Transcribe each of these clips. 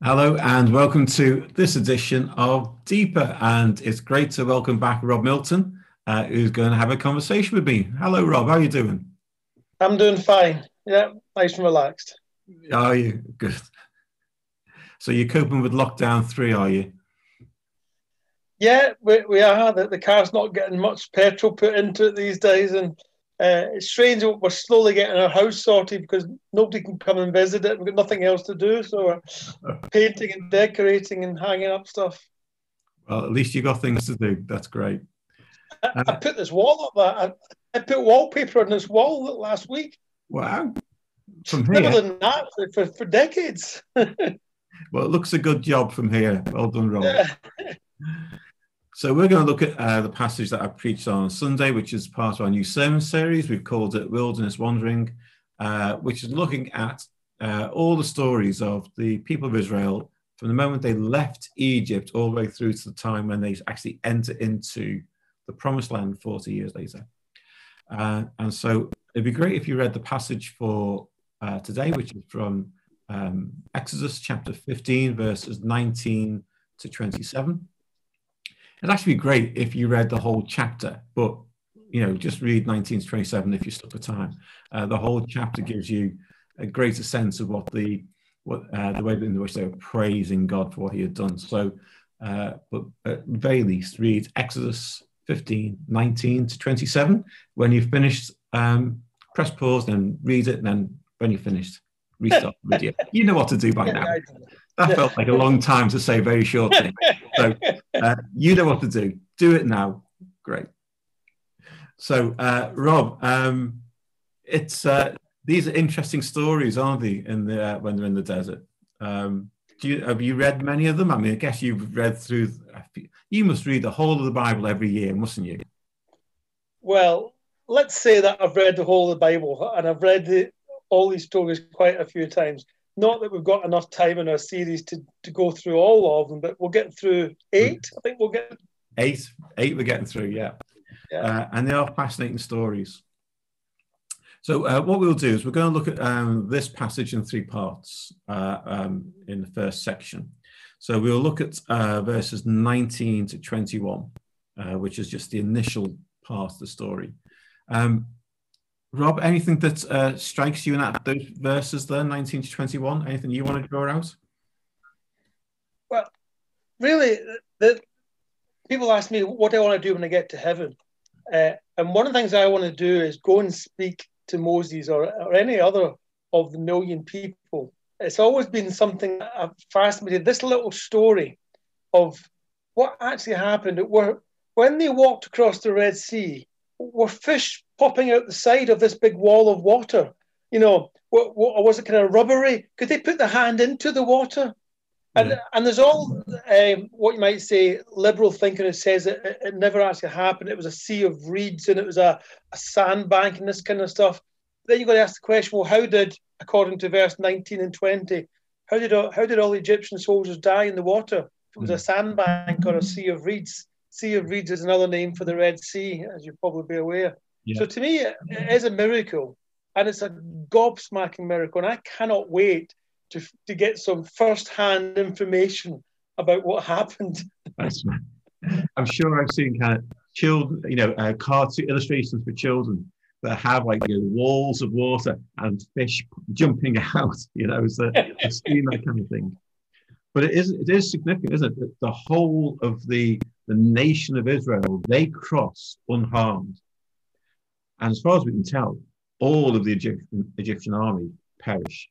Hello and welcome to this edition of Deeper. And it's great to welcome back Rob Milton, who's going to have a conversation with me. Hello, Rob. How are you doing? I'm doing fine. Yeah, nice and relaxed. Are you good? So you're coping with lockdown three, are you? Yeah, we are. The car's not getting much petrol put into it these days, and it's strange. We're slowly getting our house sorted because nobody can come and visit it. We've got nothing else to do, so we're painting and decorating and hanging up stuff. Well, at least you got things to do. That's great. I put this wall up there. I put wallpaper on this wall last week. Wow. From Never here. done that for decades. Well, it looks a good job from here. Well done, Rob. Yeah. So we're going to look at the passage that I preached on Sunday, which is part of our new sermon series. We've called it Wilderness Wandering, which is looking at all the stories of the people of Israel from the moment they left Egypt all the way through to the time when they actually enter into the promised land 40 years later. And so it'd be great if you read the passage for today, which is from Exodus chapter 15, verses 19 to 27. It'd actually be great if you read the whole chapter, but just read 19 to 27 if you're stuck for time. The whole chapter gives you a greater sense of the way in which they were praising God for what He had done. So, but at the very least, read Exodus 15, 19 to 27. When you've finished, press pause, then read it, and then when you're finished, restart the video. You know what to do by now. That felt like a long time to say very shortly. So you know what to do. Do it now. Great. So Rob, it's these are interesting stories, aren't they? When they're in the desert. Have you read many of them? I mean, I guess you've read through. You must read the whole of the Bible every year, mustn't you? Well, let's say that I've read the whole of the Bible and I've read all these stories quite a few times. Not that we've got enough time in our series to go through all of them, but we'll get through 8. I think we'll get eight. We're getting through, yeah. And they are fascinating stories. So what we'll do is we're going to look at this passage in 3 parts in the first section. So we'll look at verses 19 to 21, which is just the initial part of the story. Rob, anything that strikes you in those verses there, 19 to 21? Anything you want to draw out? Well, really, people ask me what I want to do when I get to heaven. And one of the things I want to do is go and speak to Moses or any other of the million people. It's always been something that I've fascinated. This little story of what actually happened. When they walked across the Red Sea, were fish popping out the side of this big wall of water? Or was it kind of rubbery? Could they put their hand into the water? And there's all what you might say liberal thinking that says it never actually happened. It was a sea of reeds and it was a sandbank and this kind of stuff. Then you've got to ask the question, well, how did, according to verse 19 and 20, how did all the Egyptian soldiers die in the water? If it was a sandbank or a sea of reeds. Sea of Reeds is another name for the Red Sea, as you'll probably be aware. Yeah. So to me, it is a miracle, and it's a gobsmacking miracle, and I cannot wait to get some first-hand information about what happened. I'm sure I've seen kind of children, cartoon illustrations for children that have walls of water and fish jumping out. So I've seen that kind of thing. But it is significant, isn't it? That the whole of the nation of Israel, they cross unharmed. And as far as we can tell, all of the Egyptian army perish.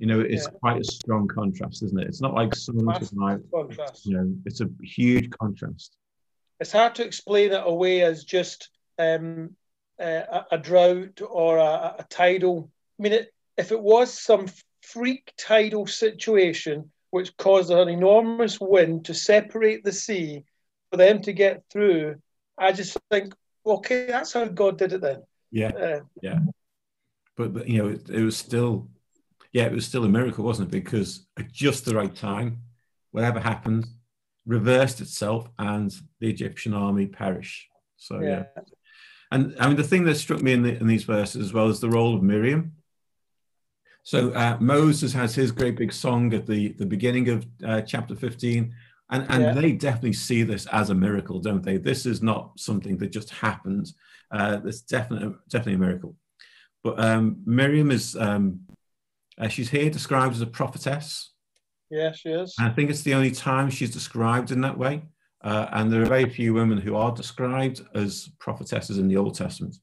It's quite a strong contrast, isn't it? It's not like it's a huge contrast. It's hard to explain it away as just a drought or a tidal. I mean, if it was some freak tidal situation which caused an enormous wind to separate the sea for them to get through, I just think, okay, that's how God did it then. Yeah. But it was still, it was still a miracle, wasn't it? Because at just the right time, whatever happened, reversed itself, and the Egyptian army perished. So yeah. And I mean, the thing that struck me in these verses as well is the role of Miriam. So Moses has his great big song at the beginning of chapter 15, and they definitely see this as a miracle, don't they? This is not something that just happened. It's definitely a miracle. But Miriam is, she's here described as a prophetess. Yeah, she is. And I think it's the only time she's described in that way. And there are very few women who are described as prophetesses in the Old Testament.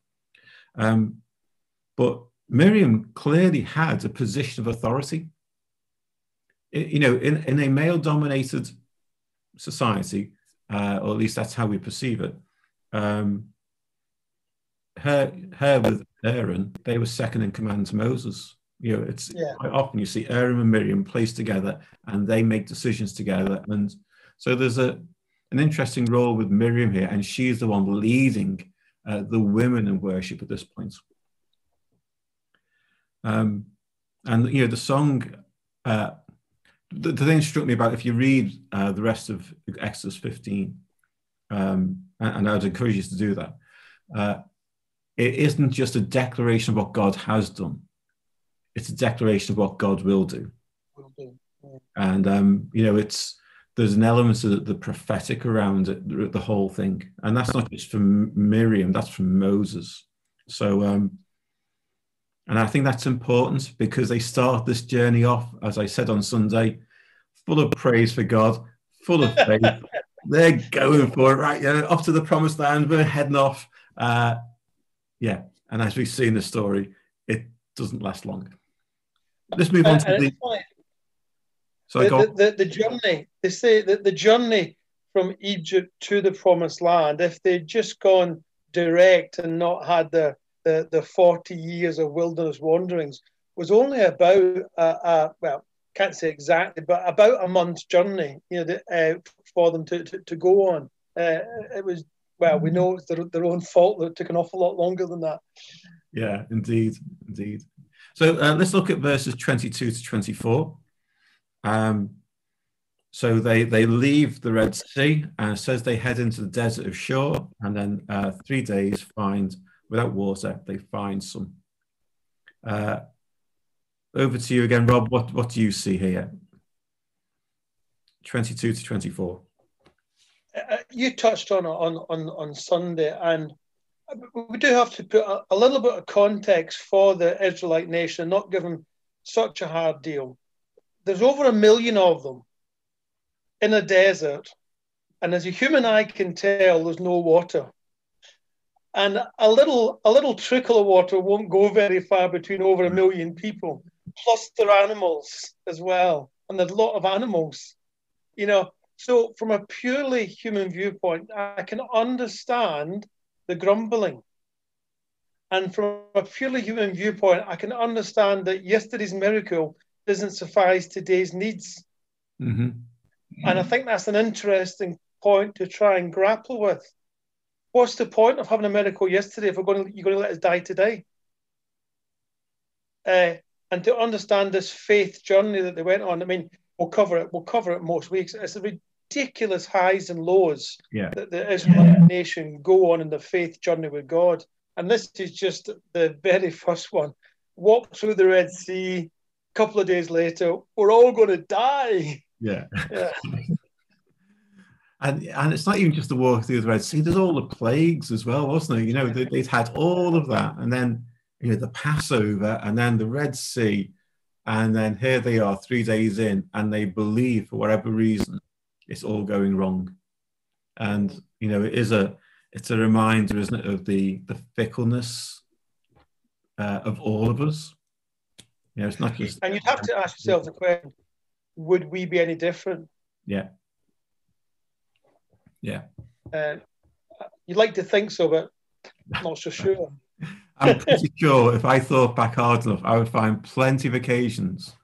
But Miriam clearly had a position of authority. In a male-dominated society, or at least that's how we perceive it, her with Aaron, they were second in command to Moses. It's quite often you see Aaron and Miriam placed together, and they make decisions together. And so there's an interesting role with Miriam here, and she's the one leading the women in worship at this point. And the song, the thing struck me about, if you read the rest of Exodus 15, and I'd encourage you to do that, it isn't just a declaration of what God has done. It's a declaration of what God will do. And, there's an element of the prophetic around it, the whole thing. And that's not just from Miriam, that's from Moses. So, and I think that's important because they start this journey off, as I said on Sunday, full of praise for God, full of faith. They're going for it, right? Off to the promised land, we're heading off. And as we see in the story, it doesn't last long. Let's move on to the journey. They say that the journey from Egypt to the promised land, if they'd just gone direct and not had the 40 years of wilderness wanderings, was only about can't say exactly, but about a month's journey, for them to go on. It was, we know it's their own fault that it took an awful lot longer than that. Yeah, indeed. So let's look at verses 22 to 24. So they leave the Red Sea, and it says they head into the desert of Shur, and then 3 days without water, they find some. Over to you again, Rob. What do you see here? 22 to 24. You touched on Sunday, and we do have to put a little bit of context for the Israelite nation, not give them such a hard deal. There's over 1 million of them in a desert, and as a human eye can tell, there's no water. And a little trickle of water won't go very far between over 1 million people. Plus there are animals as well, and there's a lot of animals, So from a purely human viewpoint, I can understand the grumbling. And from a purely human viewpoint, I can understand that yesterday's miracle doesn't suffice today's needs. Mm-hmm. And I think that's an interesting point to try and grapple with. What's the point of having a miracle yesterday if you're going to let us die today? And to understand this faith journey that they went on, I mean, we'll cover it most weeks. It's the ridiculous highs and lows that the Israelite nation go on in the faith journey with God. And this is just the very first one. Walk through the Red Sea, a couple of days later, we're all going to die. Yeah. And it's not even just the walk through the Red Sea. There's all the plagues as well, wasn't there? They'd had all of that. And then, the Passover, and then the Red Sea. And then here they are 3 days in, and they believe for whatever reason it's all going wrong. And, it's a reminder, isn't it, of the fickleness of all of us. It's not just... And you'd have to ask yourself the question, would we be any different? Yeah. You'd like to think so, but I'm not so sure. I'm pretty sure if I thought back hard enough, I would find plenty of occasions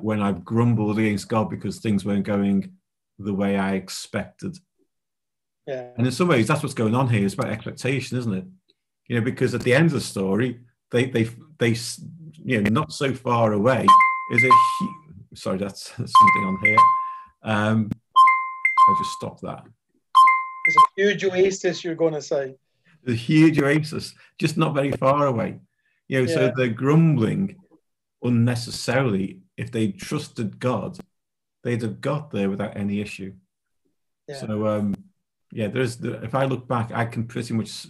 when I've grumbled against God because things weren't going the way I expected. Yeah. And in some ways, that's what's going on here. It's about expectation, isn't it? Because at the end of the story, they not so far away is a sorry, that's something on here. I just stopped that. It's a huge oasis, you're going to say. The huge oasis, just not very far away. So they're grumbling unnecessarily, if they trusted God, they'd have got there without any issue. Yeah. So, yeah, if I look back, I can pretty much,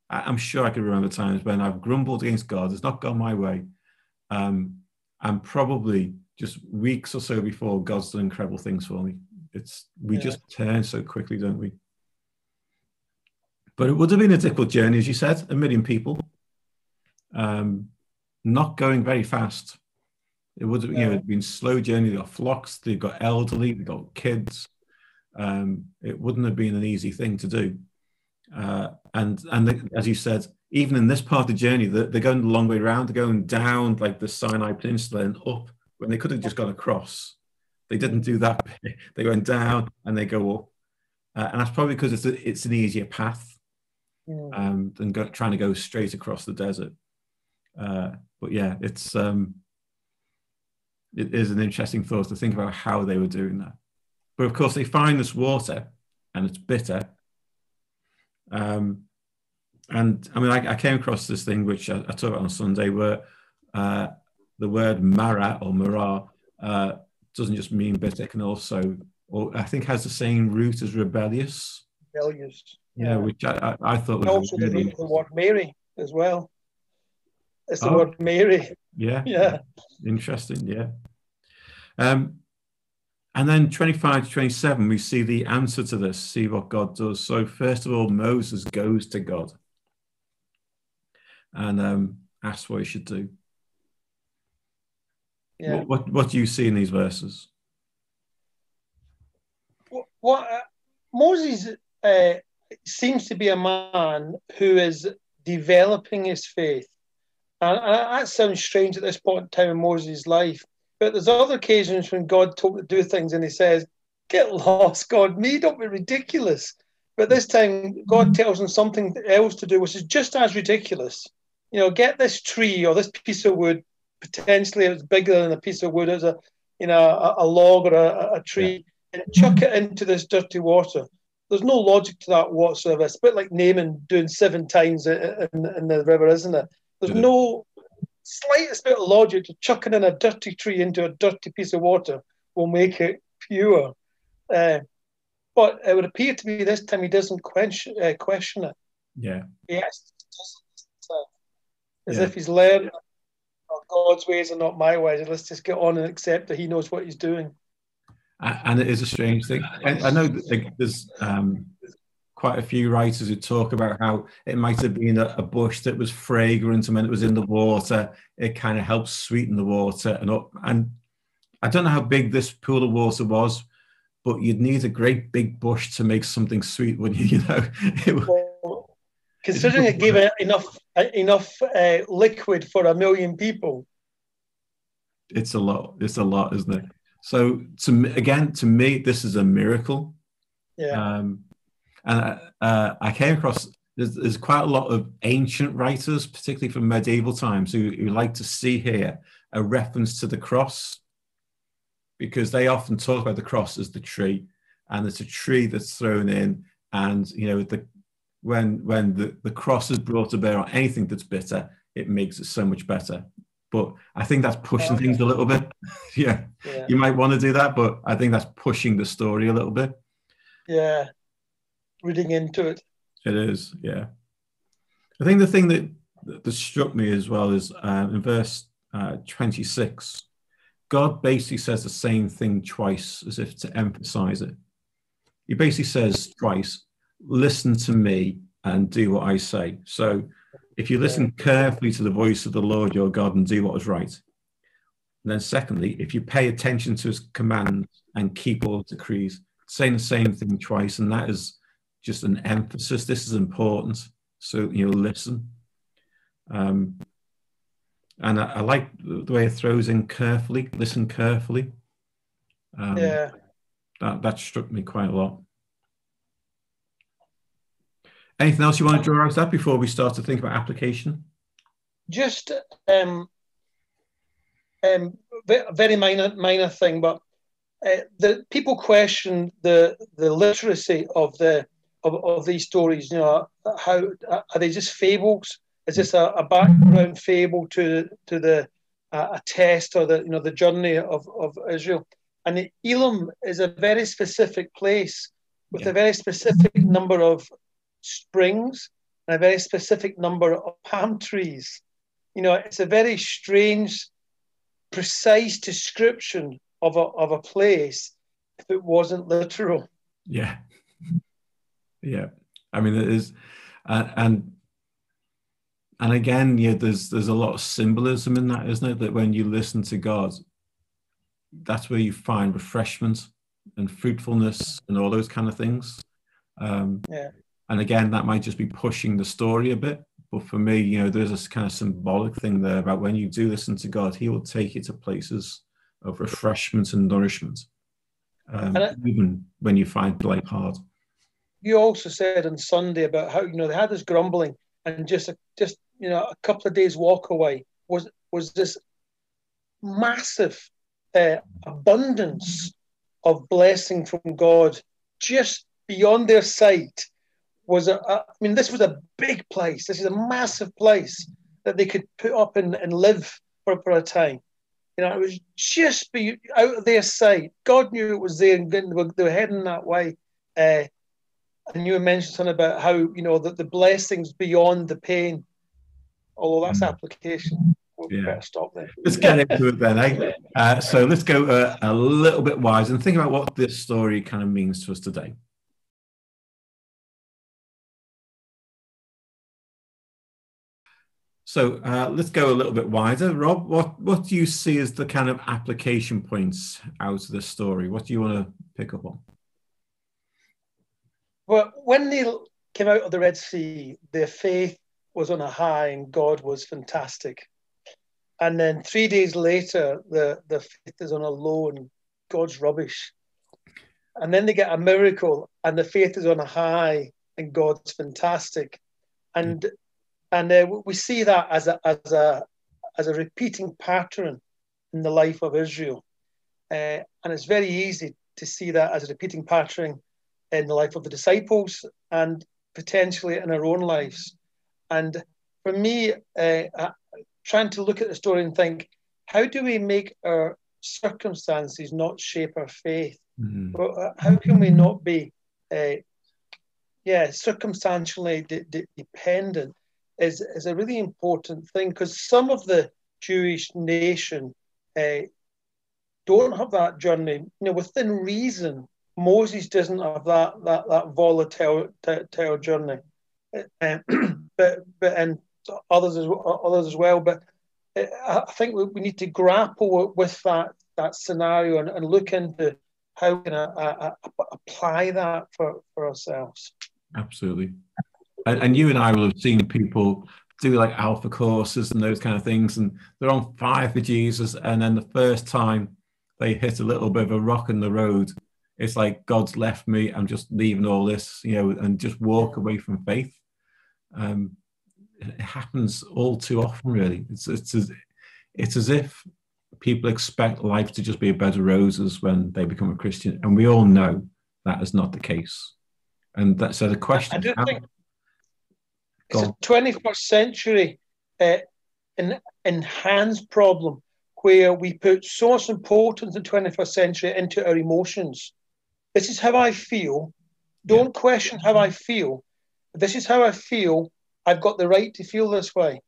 I'm sure I can remember times when I've grumbled against God, it's not gone my way. And probably just weeks or so before, God's done incredible things for me. We just turn so quickly, don't we? But it would have been a difficult journey, as you said, 1 million people, not going very fast. It would have, it'd been a slow journey. They've got flocks, they've got elderly, they've got kids. It wouldn't have been an easy thing to do. As you said, even in this part of the journey, they're going the long way around. They're going down like the Sinai Peninsula and up when they could have just gone across. They didn't do that. They went down and they go up. And that's probably because it's an easier path than trying to go straight across the desert. But yeah, it is an interesting thought to think about how they were doing that. But of course, they find this water and it's bitter. And I mean, I came across this thing which I talked about on Sunday, where the word mara or marah doesn't just mean bitter, it can also, or I think has the same root as rebellious. Rebellious. Yeah, which I thought was also really the word Mary as well. It's the word Mary. Yeah. Yeah. Interesting. Yeah. And then 25 to 27, we see the answer to this, see what God does. So first of all, Moses goes to God and asks what he should do. Yeah. What do you see in these verses? Moses seems to be a man who is developing his faith. And that sounds strange at this point in time in Moses' life. But there's other occasions when God told him to do things and he says, "Get lost, God, me, don't be ridiculous." But this time, God tells him something else to do, which is just as ridiculous. Get this tree or this piece of wood, potentially it's bigger than a piece of wood, as a log or a tree, and chuck it into this dirty water. There's no logic to that whatsoever. It's a bit like Naaman doing 7 times in the river, isn't it? There's no slightest bit of logic to chucking in a dirty tree into a dirty piece of water will make it pure. But it would appear to me this time he doesn't question it. Yeah. Yes. As if he's learned God's ways are not my ways. Let's just get on and accept that he knows what he's doing. And it is a strange thing. I know that there's quite a few writers who talk about how it might have been a bush that was fragrant, and when it was in the water, it kind of helped sweeten the water. And I don't know how big this pool of water was, but you'd need a great big bush to make something sweet, wouldn't you? Well, considering it gave it enough liquid for 1 million people. It's a lot. It's a lot, isn't it? So to me, this is a miracle. Yeah. And I came across, there's quite a lot of ancient writers, particularly from medieval times, who like to see here a reference to the cross, because they often talk about the cross as the tree, and it's a tree that's thrown in, and when the cross is brought to bear on anything that's bitter, it makes it so much better. But I think that's pushing things a little bit. Yeah, you might want to do that, but I think that's pushing the story a little bit. Yeah. Reading into it. It is, yeah. I think the thing that struck me as well is in verse 26, God basically says the same thing twice as if to emphasize it. He basically says twice, listen to me and do what I say. So if you listen carefully to the voice of the Lord your God and do what is right. And then secondly, if you pay attention to his commands and keep all the decrees, saying the same thing twice, and that is just an emphasis. This is important. So, listen. And I like the way it throws in carefully, listen carefully. That struck me quite a lot. Anything else you want to draw out of that before we start to think about application? Just very minor thing, but the people question the literacy of these stories. How are they just fables? Is this a background fable to the a test, or the journey of Israel. And Elam is a very specific place with a very specific number of springs and a very specific number of palm trees. It's a very strange, precise description of a place if it wasn't literal. Yeah. I mean, it is, and again, there's a lot of symbolism in that, isn't it? That when you listen to God, that's where you find refreshment and fruitfulness and all those kind of things. And again, that might just be pushing the story a bit, but for me, there's this kind of symbolic thing there about when you do listen to God, He will take you to places of refreshment and nourishment, even when you find life hard. You also said on Sunday about how they had this grumbling, and just a couple of days walk away was this massive abundance of blessing from God just beyond their sight. This was a big place. This is a massive place that they could put up and live for a time. It was just out of their sight. God knew it was there, and they were heading that way. And you mentioned something about how the blessings beyond the pain. Although that's application. We better stop there. Let's get into it then, eh? So let's go a little bit wise and think about what this story kind of means to us today. So let's go a little bit wider. Rob, what do you see as the kind of application points out of this story? What do you want to pick up on? Well, when they came out of the Red Sea, their faith was on a high and God was fantastic. And then 3 days later, the faith is on a low and God's rubbish. And then they get a miracle and the faith is on a high and God's fantastic. And we see that as a repeating pattern in the life of Israel. And it's very easy to see that as a repeating pattern in the life of the disciples and potentially in our own lives. And for me, trying to look at the story and think, how do we make our circumstances not shape our faith? How can we not be circumstantially dependent is a really important thing, because some of the Jewish nation don't have that journey. Within reason, Moses doesn't have that volatile journey, but and others as well. But I think we need to grapple with that scenario and look into how we can apply that for ourselves. Absolutely. And you and I will have seen people do like alpha courses and those kind of things, and they're on fire for Jesus, and then the first time they hit a little bit of a rock in the road, it's like, God's left me, I'm just leaving all this, and just walk away from faith. It happens all too often, really. It's as if people expect life to just be a bed of roses when they become a Christian, and we all know that is not the case. And so the question I do think it's a 21st century enhanced problem, where we put so much importance in the 21st century into our emotions. This is how I feel. Don't question how I feel. This is how I feel. I've got the right to feel this way.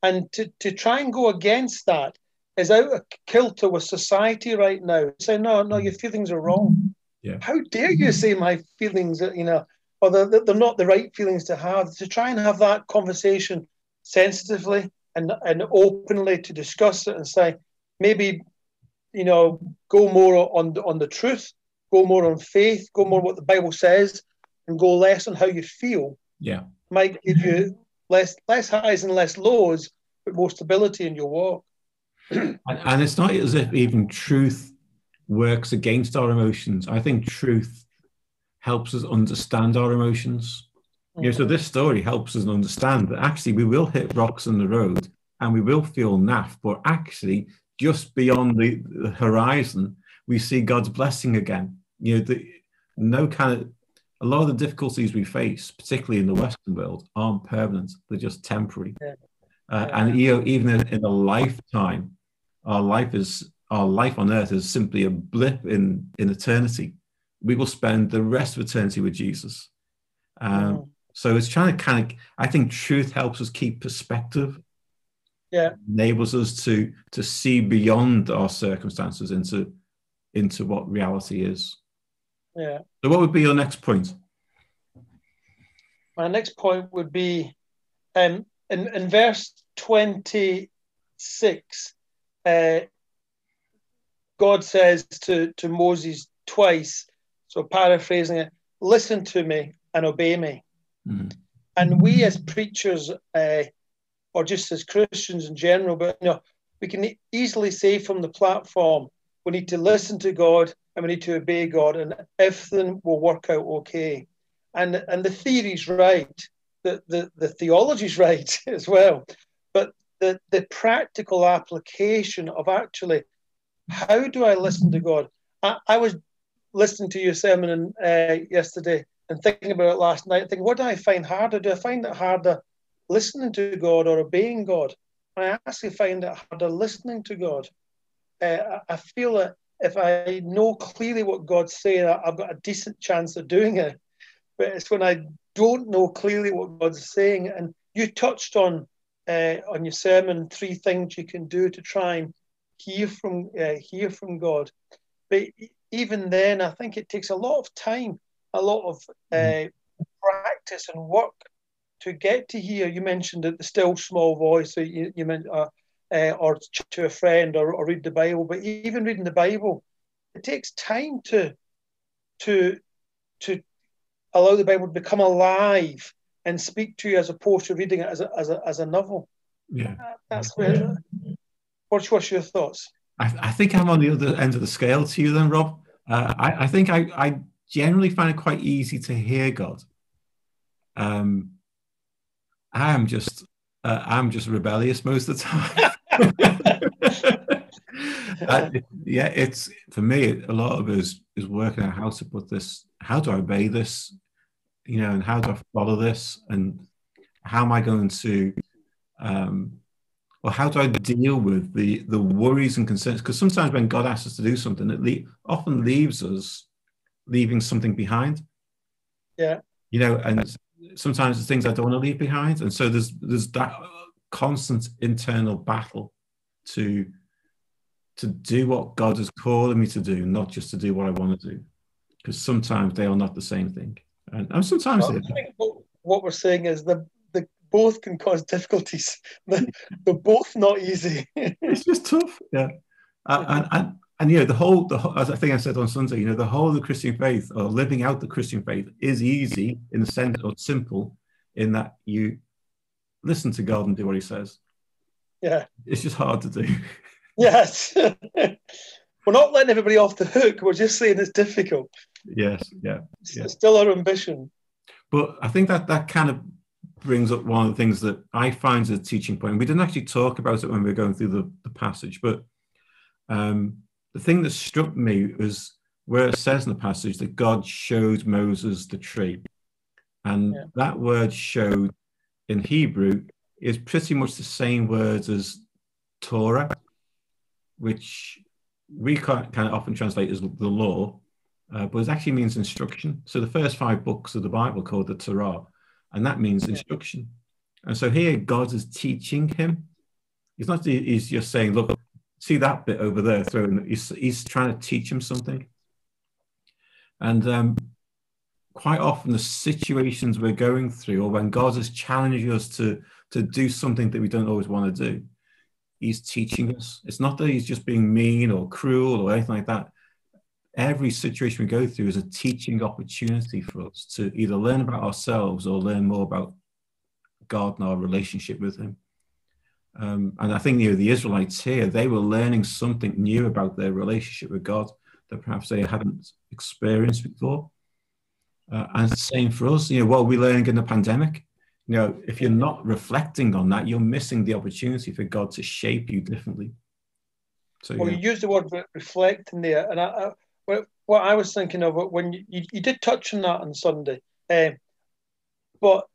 And to try and go against that is out of kilter with society right now. Say, no, your feelings are wrong. Yeah. How dare you say my feelings, or they're not the right feelings to have? To try and have that conversation sensitively and openly, to discuss it and say, maybe, go more on the truth, go more on faith, go more what the Bible says, and go less on how you feel. Yeah. Might give you less highs and less lows, but more stability in your walk. And it's not as if even truth works against our emotions. I think truth helps us understand our emotions. So this story helps us understand that actually we will hit rocks in the road and we will feel naff, but actually just beyond the horizon, we see God's blessing again. A lot of the difficulties we face, particularly in the Western world, aren't permanent. They're just temporary. And even in a lifetime, our life on earth is simply a blip in eternity. We will spend the rest of eternity with Jesus. So it's trying to kind of, I think truth helps us keep perspective. Yeah. Enables us to see beyond our circumstances into what reality is. Yeah. So what would be your next point? My next point would be in verse 26, God says to Moses twice, so paraphrasing it, listen to me and obey me. Mm-hmm. And we as preachers, or just as Christians in general, but we can easily say from the platform, we need to listen to God and we need to obey God, and everything will work out okay. And the theory's right, the theology's right as well, but the practical application of actually, how do I listen to God? I was listening to your sermon yesterday and thinking about it last night, thinking, what do I find harder? Do I find it harder listening to God or obeying God? I actually find it harder listening to God. I feel that if I know clearly what God's saying, I've got a decent chance of doing it. But it's when I don't know clearly what God's saying. And you touched on your sermon 3 things you can do to try and hear from God. But even then, I think it takes a lot of time, a lot of practice and work to get to hear. You mentioned the still small voice. You meant or to a friend or read the Bible. But even reading the Bible, it takes time to allow the Bible to become alive and speak to you, as opposed to reading it as a novel. Yeah, that's where. What's your thoughts? I think I'm on the other end of the scale to you then, Rob. I think I generally find it quite easy to hear God. I'm just rebellious most of the time. Yeah, it's for me, a lot of it is working out how to put this, how do I obey this, and how do I follow this, and how am I going to or how do I deal with the worries and concerns? Because sometimes when God asks us to do something, it often leaves us leaving something behind. Yeah. And sometimes it's things I don't want to leave behind. And so there's that constant internal battle to do what God is calling me to do, not just to do what I want to do. Because sometimes they are not the same thing. And sometimes I think what we're saying is the both can cause difficulties. They're both not easy. It's just tough. Yeah. And the whole, as I think I said on Sunday, the whole of the Christian faith, or living out the Christian faith, is easy in the sense, or simple in that you listen to God and do what He says. Yeah. It's just hard to do. Yes. We're not letting everybody off the hook. We're just saying it's difficult. Yes. Yeah. It's still our ambition. But I think that kind of brings up one of the things that I find as a teaching point. We didn't actually talk about it when we were going through the passage, but the thing that struck me was where it says in the passage that God showed Moses the tree. And that word showed in Hebrew is pretty much the same word as Torah, which we kind of often translate as the law, but it actually means instruction. So the first 5 books of the Bible are called the Torah, and that means instruction. And so here God is teaching him. He's just saying, look, see that bit over there. He's trying to teach him something. And quite often the situations we're going through, or when God is challenging us to do something that we don't always want to do, He's teaching us. It's not that He's just being mean or cruel or anything like that. Every situation we go through is a teaching opportunity for us to either learn about ourselves or learn more about God and our relationship with Him. And I think the Israelites here, they were learning something new about their relationship with God that perhaps they hadn't experienced before. And it's the same for us. What we're learning in the pandemic, if you're not reflecting on that, you're missing the opportunity for God to shape you differently. So, you used the word reflecting there, and what I was thinking of when you did touch on that on Sunday, but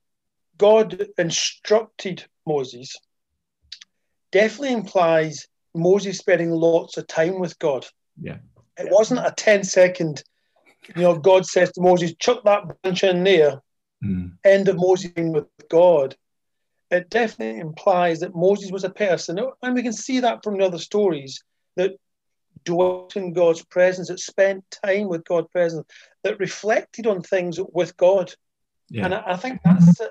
God instructed Moses definitely implies Moses spending lots of time with God. Yeah. It wasn't a 10-second, God says to Moses, chuck that branch in there, end of Moses being with God. It definitely implies that Moses was a person, and we can see that from the other stories, that dwelt in God's presence, that spent time with God's presence, that reflected on things with God. Yeah. And I think that's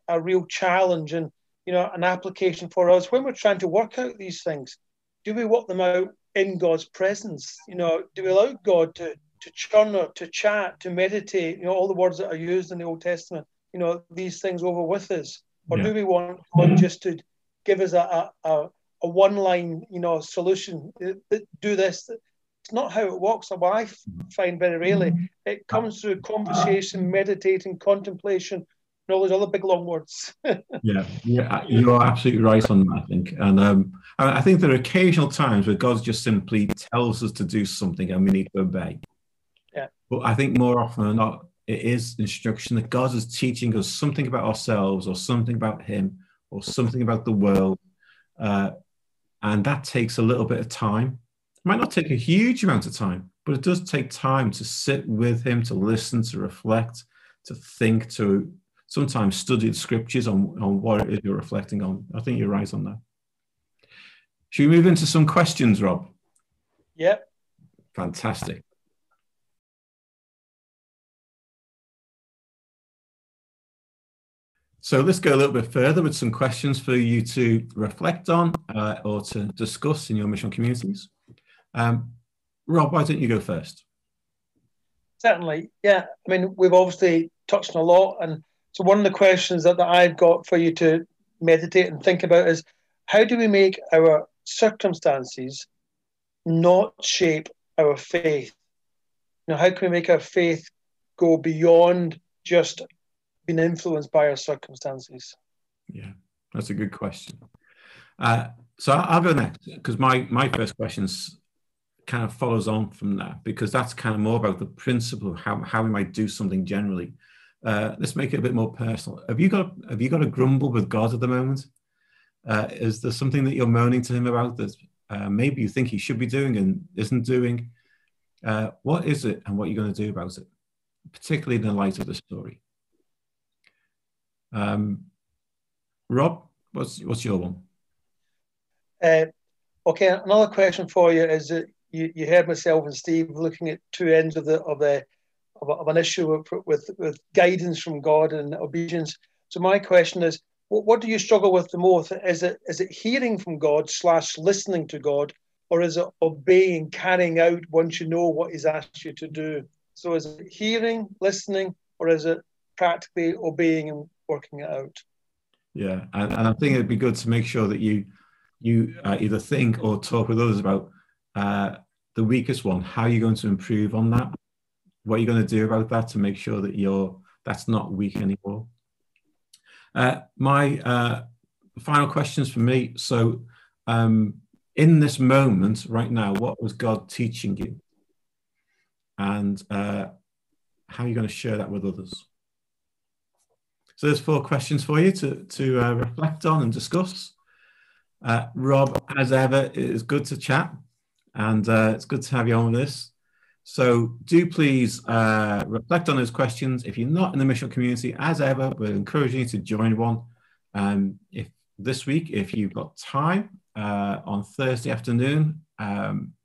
a real challenge and, an application for us when we're trying to work out these things. Do we work them out in God's presence? Do we allow God to churn or to chat, to meditate, all the words that are used in the Old Testament, these things over with us? Or do we want God just to give us a one-line, solution? Do this. It's not how it works. What I find very rarely, it comes through conversation, meditating, contemplation, and all those other big long words. Yeah, you are absolutely right on that, I think. And I think there are occasional times where God just simply tells us to do something and we need to obey. Yeah. But I think more often than not, it is instruction that God is teaching us something about ourselves or something about Him or something about the world. And that takes a little bit of time. It might not take a huge amount of time, but it does take time to sit with Him, to listen, to reflect, to think, to sometimes study the scriptures on what it is you're reflecting on. I think you're right on that. Should we move into some questions, Rob? Yep. Fantastic. So let's go a little bit further with some questions for you to reflect on or to discuss in your mission communities. Rob, why don't you go first? Certainly, yeah. I mean, we've obviously touched on a lot, and so one of the questions that I've got for you to meditate and think about is, how do we make our circumstances not shape our faith? How can we make our faith go beyond just being influenced by our circumstances? Yeah, that's a good question. So I'll go next, because my first questions kind of follows on from that, because that's kind of more about the principle of how we might do something generally. Let's make it a bit more personal. Have you got a grumble with God at the moment? Is there something that you're moaning to Him about that maybe you think He should be doing and isn't doing? What is it, and what are you going to do about it, particularly in the light of the story? Rob, what's your one? Okay, another question for you is that you heard myself and Steve looking at two ends of an issue with guidance from God and obedience. So my question is, what do you struggle with the most? Is it hearing from God / listening to God, or is it obeying, carrying out once you know what He's asked you to do? So is it hearing, listening, or is it practically obeying and working it out? Yeah, and I think it'd be good to make sure that you either think or talk with others about the weakest one. How are you going to improve on that? What are you going to do about that to make sure that that's not weak anymore? My final questions for me. So in this moment right now, what was God teaching you? And how are you going to share that with others? So there's 4 questions for you to reflect on and discuss. Rob, as ever, it is good to chat, and it's good to have you on with this. So do please reflect on those questions. If you're not in the mission community, as ever, we're encouraging you to join one. If this week, if you've got time, on Thursday afternoon,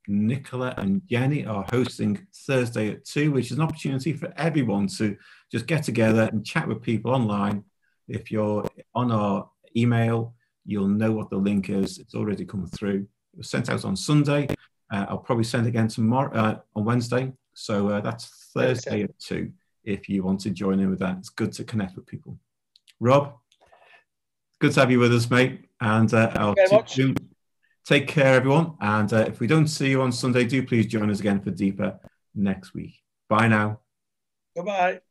Nicola and Jenny are hosting Thursday at 2, which is an opportunity for everyone to just get together and chat with people online. If you're on our email, you'll know what the link is. It's already come through. It was sent out on Sunday. I'll probably send it again tomorrow on Wednesday. So that's Thursday at 2 if you want to join in with that. It's good to connect with people. Rob, good to have you with us, mate. And I'll take care, everyone. And if we don't see you on Sunday, do please join us again for Deeper next week. Bye now. Goodbye.